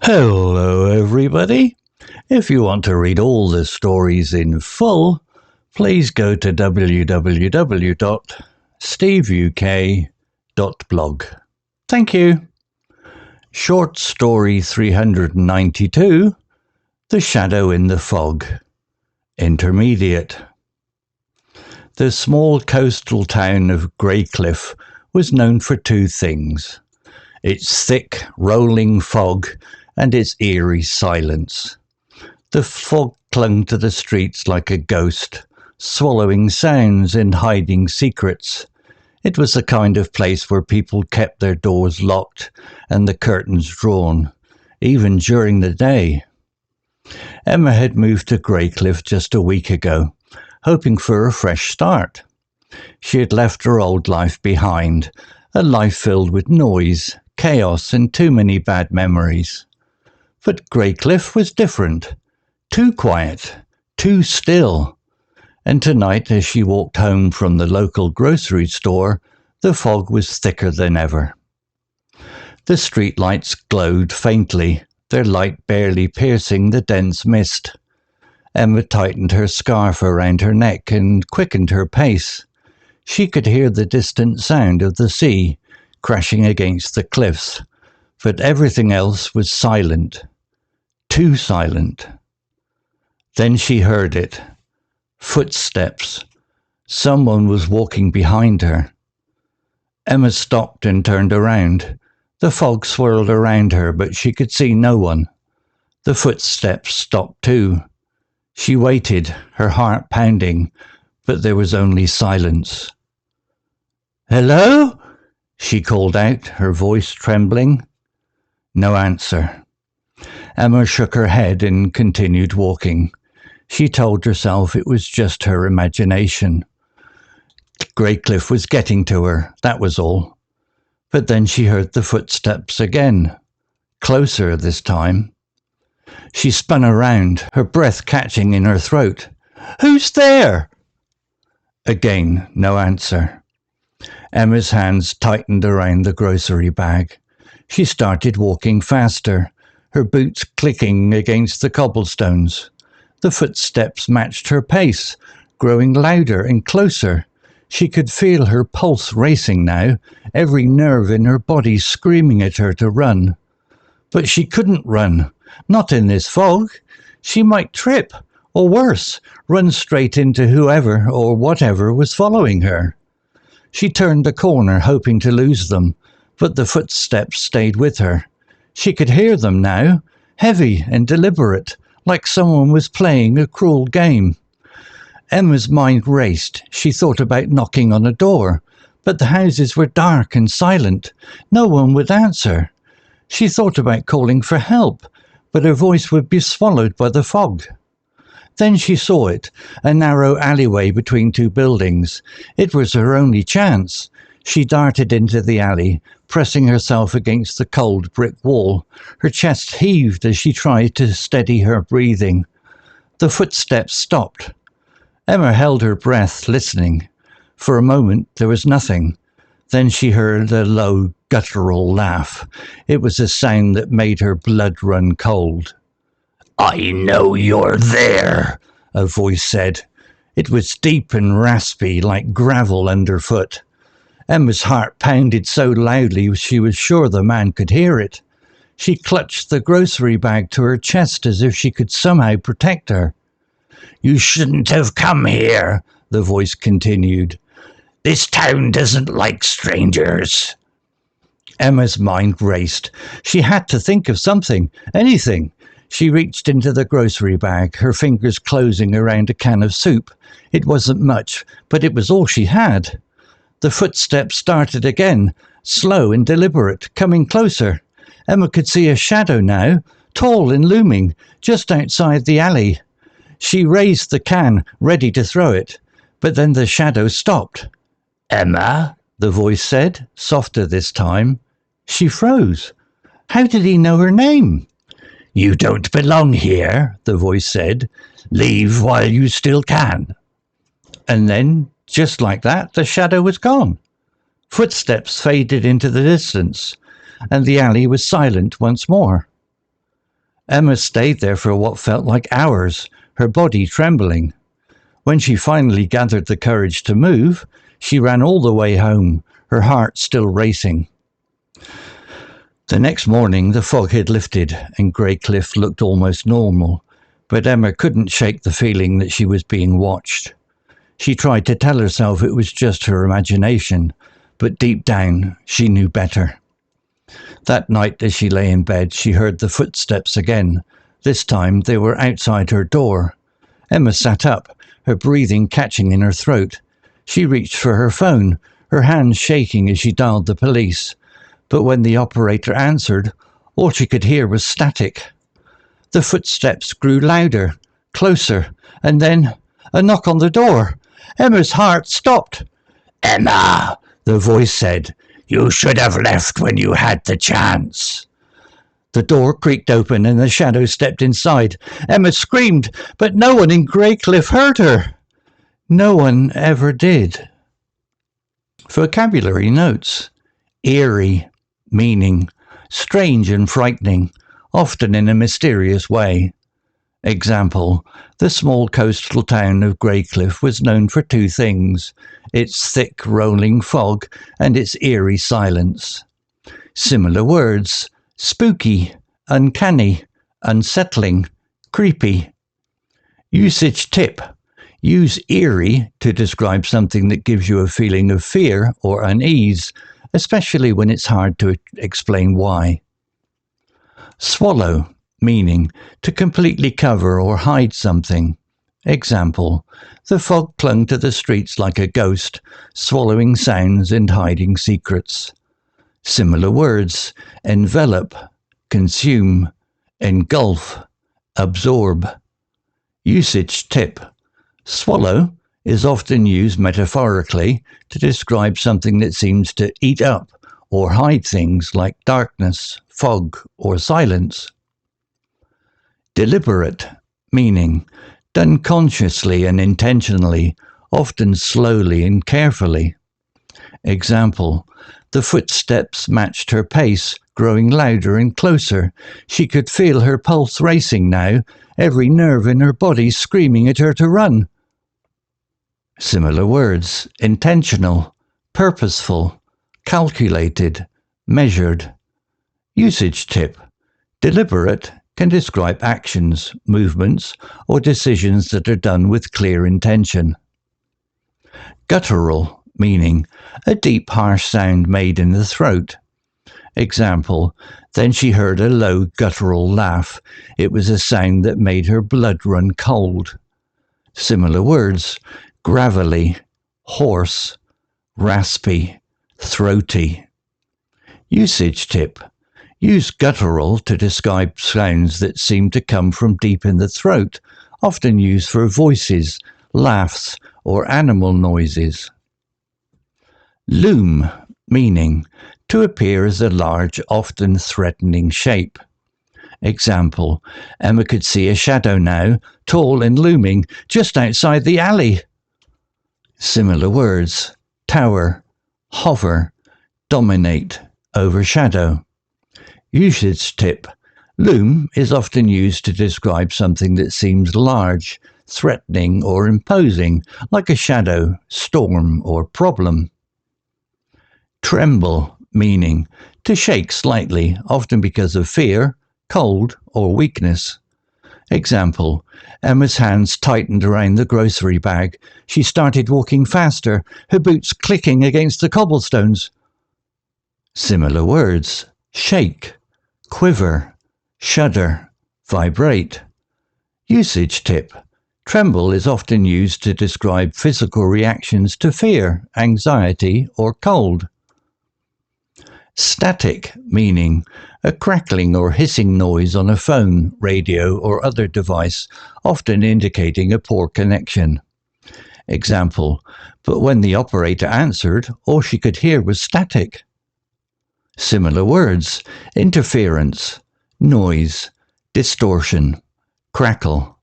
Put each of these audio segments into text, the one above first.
Hello, everybody. If you want to read all the stories in full, please go to www.steveuk.blog. Thank you. Short story 392, The Shadow in the Fog. Intermediate. The small coastal town of Greycliffe was known for two things: its thick, rolling fog and its eerie silence. The fog clung to the streets like a ghost, swallowing sounds and hiding secrets. It was the kind of place where people kept their doors locked and the curtains drawn, even during the day. Emma had moved to Greycliffe just a week ago, hoping for a fresh start. She had left her old life behind, a life filled with noise, chaos, and too many bad memories. But Greycliffe was different. Too quiet, too still. And tonight, as she walked home from the local grocery store, the fog was thicker than ever. The streetlights glowed faintly, their light barely piercing the dense mist. Emma tightened her scarf around her neck and quickened her pace. She could hear the distant sound of the sea crashing against the cliffs, but everything else was silent. Too silent. Then she heard it. Footsteps. Someone was walking behind her. Emma stopped and turned around. The fog swirled around her, but she could see no one. The footsteps stopped too. She waited, her heart pounding, but there was only silence. "Hello?" she called out, her voice trembling. No answer. Emma shook her head and continued walking. She told herself it was just her imagination. Greycliffe was getting to her, that was all. But then she heard the footsteps again, closer this time. She spun around, her breath catching in her throat. "Who's there?" Again, no answer. Emma's hands tightened around the grocery bag. She started walking faster, her boots clicking against the cobblestones. The footsteps matched her pace, growing louder and closer. She could feel her pulse racing now, every nerve in her body screaming at her to run. But she couldn't run, not in this fog. She might trip, or worse, run straight into whoever or whatever was following her. She turned the corner, hoping to lose them, but the footsteps stayed with her. She could hear them now, heavy and deliberate, like someone was playing a cruel game. Emma's mind raced. She thought about knocking on a door, but the houses were dark and silent. No one would answer. She thought about calling for help, but her voice would be swallowed by the fog. Then she saw it, a narrow alleyway between two buildings. It was her only chance. She darted into the alley, pressing herself against the cold brick wall. Her chest heaved as she tried to steady her breathing. The footsteps stopped. Emma held her breath, listening. For a moment there was nothing. Then she heard a low, guttural laugh. It was a sound that made her blood run cold. "I know you're there," a voice said. It was deep and raspy, like gravel underfoot. Emma's heart pounded so loudly she was sure the man could hear it. She clutched the grocery bag to her chest as if she could somehow protect her. "You shouldn't have come here," the voice continued. "This town doesn't like strangers." Emma's mind raced. She had to think of something, anything. She reached into the grocery bag, her fingers closing around a can of soup. It wasn't much, but it was all she had. The footsteps started again, slow and deliberate, coming closer. Emma could see a shadow now, tall and looming, just outside the alley. She raised the can, ready to throw it, but then the shadow stopped. "Emma?" the voice said, softer this time. She froze. How did he know her name? "You don't belong here," the voice said. "Leave while you still can." And then, just like that, the shadow was gone. Footsteps faded into the distance, and the alley was silent once more. Emma stayed there for what felt like hours, her body trembling. When she finally gathered the courage to move, she ran all the way home, her heart still racing. The next morning the fog had lifted and Greycliffe looked almost normal, but Emma couldn't shake the feeling that she was being watched. She tried to tell herself it was just her imagination, but deep down she knew better. That night as she lay in bed, she heard the footsteps again. This time they were outside her door. Emma sat up, her breathing catching in her throat. She reached for her phone, her hands shaking as she dialed the police. But when the operator answered, all she could hear was static. The footsteps grew louder, closer, and then a knock on the door. Emma's heart stopped. "Emma," the voice said, "you should have left when you had the chance." The door creaked open and the shadow stepped inside. Emma screamed, but no one in Greycliffe heard her. No one ever did. Vocabulary notes. Eerie, meaning strange and frightening, often in a mysterious way. Example, the small coastal town of Greycliffe was known for two things, its thick rolling fog and its eerie silence. Similar words, spooky, uncanny, unsettling, creepy. Usage tip. Use eerie to describe something that gives you a feeling of fear or unease, especially when it's hard to explain why. Swallow, meaning to completely cover or hide something. Example, the fog clung to the streets like a ghost, swallowing sounds and hiding secrets. Similar words, envelop, consume, engulf, absorb. Usage tip. Swallow is often used metaphorically to describe something that seems to eat up or hide things like darkness, fog, or silence. Deliberate, meaning done consciously and intentionally, often slowly and carefully. Example, the footsteps matched her pace, growing louder and closer. She could feel her pulse racing now, every nerve in her body screaming at her to run. Similar words, intentional, purposeful, calculated, measured. Usage tip. Deliberate can describe actions, movements, or decisions that are done with clear intention. Guttural, meaning a deep harsh sound made in the throat. Example, then she heard a low guttural laugh. It was a sound that made her blood run cold. Similar words, gravelly, hoarse, raspy, throaty. Usage tip. Use guttural to describe sounds that seem to come from deep in the throat, often used for voices, laughs, or animal noises. Loom, meaning to appear as a large, often threatening shape. Example, Emma could see a shadow now, tall and looming, just outside the alley. Similar words, tower, hover, dominate, overshadow. Usage tip. Loom is often used to describe something that seems large, threatening or imposing, like a shadow, storm or problem. Tremble, meaning to shake slightly, often because of fear, cold or weakness. Example, Emma's hands tightened around the grocery bag. She started walking faster, her boots clicking against the cobblestones. Similar words, shake, quiver, shudder, vibrate. Usage tip. Tremble is often used to describe physical reactions to fear, anxiety, or cold. Static, meaning a crackling or hissing noise on a phone, radio, or other device, often indicating a poor connection. Example, but when the operator answered, all she could hear was static. Similar words, interference, noise, distortion, crackle.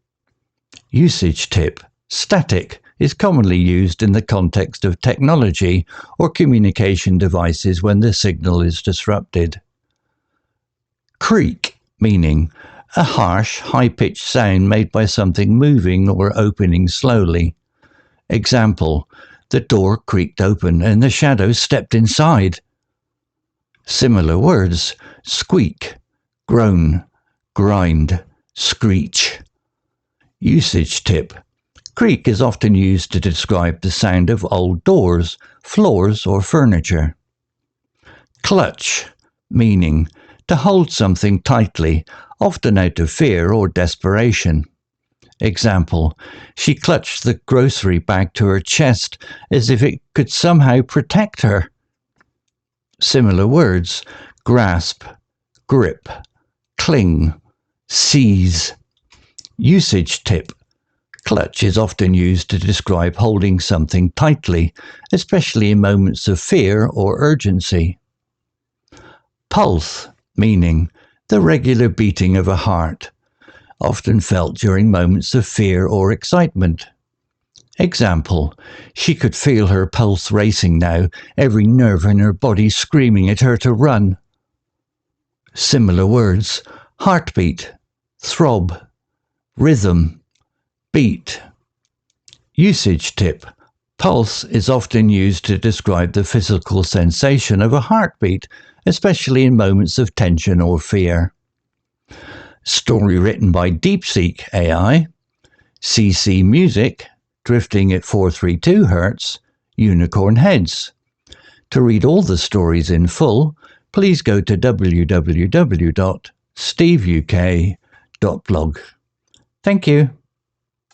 Usage tip. Static is commonly used in the context of technology or communication devices when the signal is disrupted. Creak, meaning A harsh, high-pitched sound made by something moving or opening slowly. Example, the door creaked open and the shadow stepped inside. Similar words, squeak, groan, grind, screech. Usage tip. Creak is often used to describe the sound of old doors, floors, or furniture. Clutch, meaning to hold something tightly, often out of fear or desperation. Example, she clutched the grocery bag to her chest as if it could somehow protect her. Similar words, grasp, grip, cling, seize. Usage tip. Clutch is often used to describe holding something tightly, especially in moments of fear or urgency. Pulse, meaning the regular beating of a heart, often felt during moments of fear or excitement. Example, she could feel her pulse racing now, every nerve in her body screaming at her to run. Similar words, heartbeat, throb, rhythm, beat. Usage tip. Pulse is often used to describe the physical sensation of a heartbeat, especially in moments of tension or fear. Story written by DeepSeek AI. CC Music, Drifting at 432 Hz, Unicorn Heads. To read all the stories in full, please go to www.steveuk.blog. Thank you.